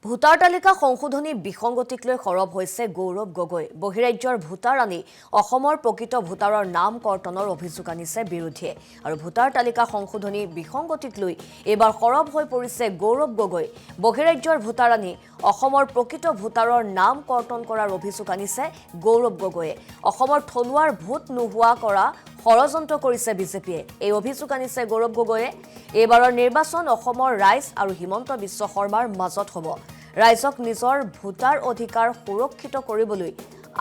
Voter তালিকা সংশোধনী বিসংগতিক লৈ সৰব হৈছে গৌৰৱ গগৈ। বহিৰাজ্যৰ ভোটাৰ আনি অসমৰ প্ৰকৃত ভোটাৰৰ নাম কৰ্তনৰ অভিযোগ আনিছে বিৰোধীয়ে। আৰু ভোটাৰ তালিকা সংশোধনী বিসংগতিক লৈ এইবাৰ সৰব হৈ পৰিছে গৌৰৱ গগৈ। বহিৰাজ্যৰ ভোটাৰ আনি অসমৰ প্ৰকৃত ভোটাৰৰ নাম কৰ্তন কৰাৰ অভিযোগ আনিছে গৌৰৱ গগৈয়ে। অসমৰ থলুৱাৰ ভোট নোহোৱা কৰা ষড়যন্ত্ৰ কৰিছে বিজেপিয়ে। এই অভিযোগ আনিছে গৌৰৱ গগৈয়ে। এইবাৰৰ নিৰ্বাচন অসমৰ ৰাইজ আৰু হিমন্ত বিশ্ব শৰ্মাৰ মাজত হ'ব। ৰাইজক নিজৰ ভোটাৰ অধিকাৰ সুৰক্ষিত কৰিবলৈ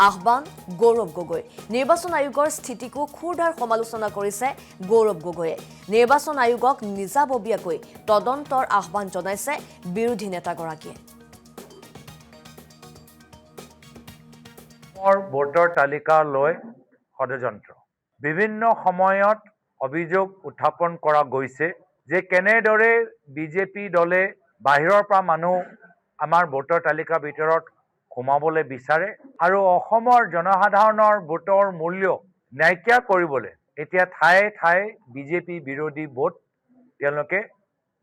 আহ্বান গৌৰৱ গগৈ। নিৰ্বাচন আয়োগৰ স্থিতিকো খুৰধাৰ সমালোচনা কৰিছে গৌৰৱ গগৈয়ে। নিৰ্বাচন আয়োগক নিজাববীয়াকৈ তদন্তৰ আহ্বান জনাইছে বিৰোধী নেতাগৰাকীয়ে। ভোটাৰ তালিকা লৈ ষড়যন্ত্ৰ বিভিন্ন সময়ত অভিযোগ উত্থাপন কৰা গৈছে যে কেনেদৰে বিজেপি দলে বাহিৰৰ পৰা মানুহ আমাৰ ভোটাৰ তালিকাৰ ভিতৰত সোমাবলৈ বিচাৰে আৰু অসমৰ জনসাধাৰণৰ ভোটৰ মূল্য নাইকিয়া কৰিবলৈ এতিয়া ঠায়ে ঠায়ে বিজেপি বিৰোধী ভোট তেওঁলোকে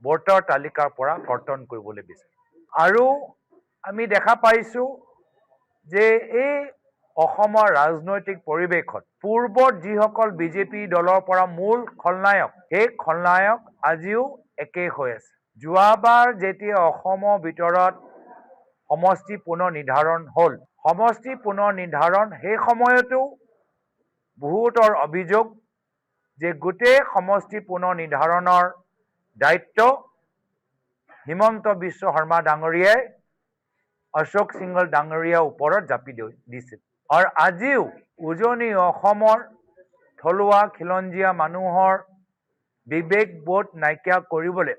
ভোটাৰ তালিকাৰ পৰা কৰ্তন কৰিবলৈ বিচাৰে। আৰু আমি দেখা পাইছোঁ যে এই অসমৰ ৰাজনৈতিক পৰিৱেশত পূৰ্বত যিসকল বিজেপি দলৰ পৰা মূল খলনায়ক সেই খলনায়ক আজিও একেই হৈ আছে। যোৱাবাৰ যেতিয়া অসমৰ ভিতৰত সমষ্টি পুনৰ নিৰ্ধাৰণ হ'ল, সমষ্টি পুনৰ নিৰ্ধাৰণ সেই সময়তো বহুতৰ অভিযোগ যে গোটেই সমষ্টি পুনৰ নিৰ্ধাৰণৰ দায়িত্ব হিমন্ত বিশ্ব শৰ্মা ডাঙৰীয়াই অশোক সিংঘল ডাঙৰীয়াৰ ওপৰত জাপি দিছিল। আৰু আজিও উজনি অসমৰ থলুৱা খিলঞ্জীয়া মানুহৰ বিবেক বোধ নাইকিয়া কৰিবলৈ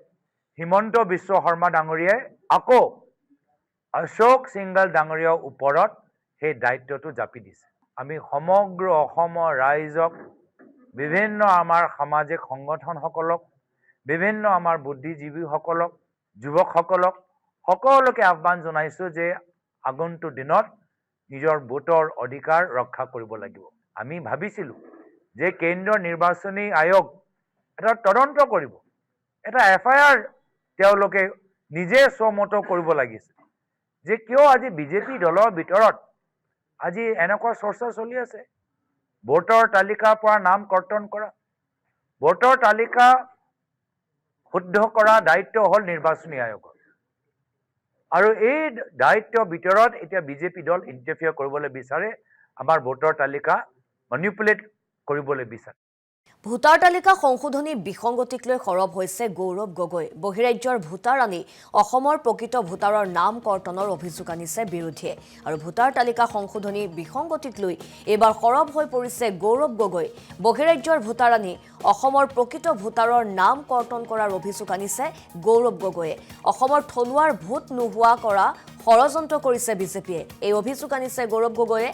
হিমন্ত বিশ্ব শৰ্মা ডাঙৰীয়াই আকৌ অশোক সিংঘল ডাঙৰীয়াৰ ওপৰত সেই দায়িত্বটো জাপি দিছে। আমি সমগ্ৰ অসমৰ ৰাইজক, বিভিন্ন আমাৰ সামাজিক সংগঠনসকলক, বিভিন্ন আমাৰ বুদ্ধিজীৱীসকলক, যুৱকসকলক সকলোকে আহ্বান জনাইছোঁ যে আগন্তুক দিনত নিজৰ ভোটৰ অধিকাৰ ৰক্ষা কৰিব লাগিব। আমি ভাবিছিলোঁ যে কেন্দ্ৰীয় নিৰ্বাচনী আয়োগ এটা তদন্ত কৰিব, এটা FIR তেওঁলোকে নিজে স্বমত কৰিব লাগিছিল যে কিয় আজি বিজেপি দলৰ ভিতৰত আজি এনেকুৱা চৰ্চা চলি আছে ভোটাৰ তালিকাৰ পৰা নাম কৰ্তন কৰা। ভোটাৰ তালিকা শুদ্ধ কৰা দায়িত্ব হ'ল নিৰ্বাচনী আয়োগৰ। আৰু এই দায়িত্বৰ ভিতৰত এতিয়া বিজেপি দল ইণ্টাৰফিয়াৰ কৰিবলৈ বিচাৰে, আমাৰ ভোটাৰ তালিকা মনিপুলেট কৰিবলৈ বিচাৰে। ভোটাৰ তালিকা সংশোধনী বিসংগতিক লৈ সৰব হৈছে গৌৰৱ গগৈ। বহিৰাজ্যৰ ভোটাৰ আনি অসমৰ প্ৰকৃত ভোটাৰৰ নাম কৰ্তনৰ অভিযোগ আনিছে বিৰোধীয়ে। আৰু ভোটাৰ তালিকা সংশোধনী বিসংগতিক লৈ এইবাৰ সৰব হৈ পৰিছে গৌৰৱ গগৈ। বহিৰাজ্যৰ ভোটাৰ আনি অসমৰ প্ৰকৃত ভোটাৰৰ নাম কৰ্তন কৰাৰ অভিযোগ আনিছে গৌৰৱ গগৈয়ে। অসমৰ থলুৱাৰ ভোট নোহোৱা কৰা ষড়যন্ত্ৰ কৰিছে বিজেপিয়ে। এই অভিযোগ আনিছে গৌৰৱ গগৈয়ে।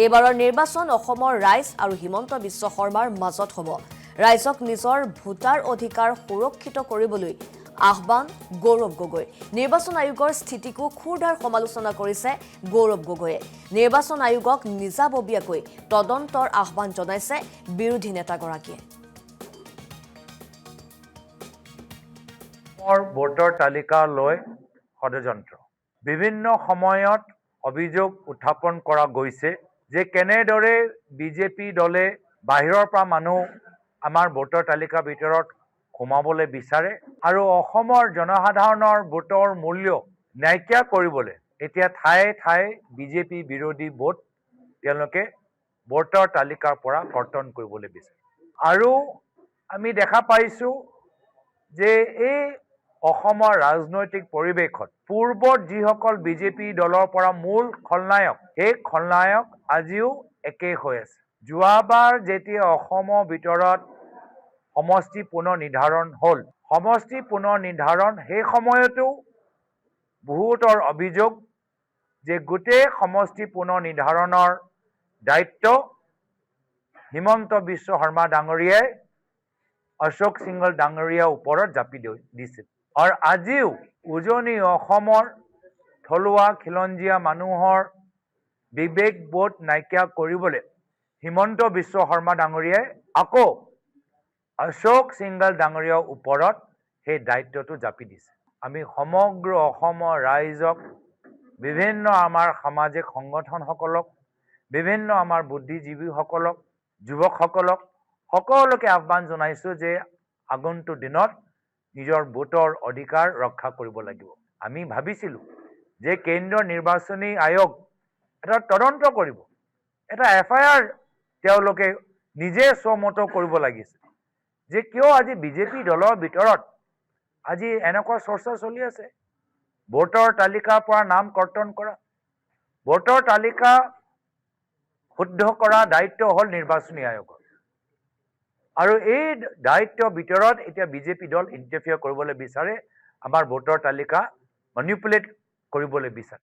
এইবাৰৰ নিৰ্বাচন অসমৰ ৰাইজ আৰু হিমন্ত বিশ্ব শৰ্মাৰ মাজত হ'ব। ৰাইজক নিজৰ ভোটাৰ অধিকাৰ সুৰক্ষিত কৰিবলৈ আহ্বান গৌৰৱ গগৈ। নিৰ্বাচন আয়োগৰ স্থিতিকো খুৰধাৰ সমালোচনা কৰিছে গৌৰৱ গগৈয়ে। নিৰ্বাচন আয়োগক নিজাববীয়াকৈ তদন্তৰ আহ্বান জনাইছে বিৰোধী নেতাগৰাকীয়ে। ভোটাৰ তালিকা লৈ ষড়যন্ত্ৰ বিভিন্ন সময়ত অভিযোগ উত্থাপন কৰা গৈছে যে কেনেদৰে বিজেপি দলে বাহিৰৰ পৰা মানুহ আমাৰ ভোটাৰ তালিকাৰ ভিতৰত সোমাবলৈ বিচাৰে আৰু অসমৰ জনসাধাৰণৰ ভোটৰ মূল্য নাইকিয়া কৰিবলৈ এতিয়া ঠায়ে ঠায়ে বিজেপি বিৰোধী ভোট তেওঁলোকে ভোটাৰ তালিকাৰ পৰা কৰ্তন কৰিবলৈ বিচাৰে। আৰু আমি দেখা পাইছোঁ যে এই অসমৰ ৰাজনৈতিক পৰিৱেশত পূৰ্বত যিসকল বিজেপি দলৰ পৰা মূল খলনায়ক সেই খলনায়ক আজিও একেই হৈ আছে। যোৱাবাৰ যেতিয়া অসমৰ ভিতৰত সমষ্টি পুনৰ নিৰ্ধাৰণ হ'ল, সমষ্টি পুনৰ নিৰ্ধাৰণ সেই সময়তো বহুতৰ অভিযোগ যে গোটেই সমষ্টি পুনৰ নিৰ্ধাৰণৰ দায়িত্ব হিমন্ত বিশ্ব শৰ্মা ডাঙৰীয়াই অশোক সিংঘল ডাঙৰীয়াৰ ওপৰত জাপি দিছিল। আৰু আজিও উজনি অসমৰ থলুৱা খিলঞ্জীয়া মানুহৰ বিবেক বোধ নাইকিয়া কৰিবলৈ হিমন্ত বিশ্ব শৰ্মা ডাঙৰীয়াই আকৌ অশোক সিংঘল ডাঙৰীয়াৰ ওপৰত সেই দায়িত্বটো জাপি দিছে। আমি সমগ্ৰ অসমৰ ৰাইজক বিভিন্ন আমাৰ সামাজিক সংগঠনসকলক বিভিন্ন আমাৰ বুদ্ধিজীৱীসকলক যুৱকসকলক সকলোকে আহ্বান জনাইছোঁ যে আগন্তুক দিনত নিজৰ ভোটৰ অধিকাৰ ৰক্ষা কৰিব লাগিব। আমি ভাবিছিলোঁ যে কেন্দ্ৰীয় নিৰ্বাচনী আয়োগ এটা তদন্ত কৰিব, এটা FIR তেওঁলোকে নিজে স্বমত কৰিব লাগিছিল যে কিয় আজি বিজেপি দলৰ ভিতৰত আজি এনেকুৱা চৰ্চা চলি আছে। ভোটৰ তালিকাৰ পৰা নাম কৰ্তন কৰা, ভোটৰ তালিকা শুদ্ধ কৰা দায়িত্ব হ'ল নিৰ্বাচনী আয়োগৰ। আৰু এই দায়িত্বৰ ভিতৰত এতিয়া বিজেপি দল ইণ্টাৰফিয়াৰ কৰিবলৈ বিচাৰে, আমাৰ ভোটৰ তালিকা মেনিপুলেট কৰিবলৈ বিচাৰে।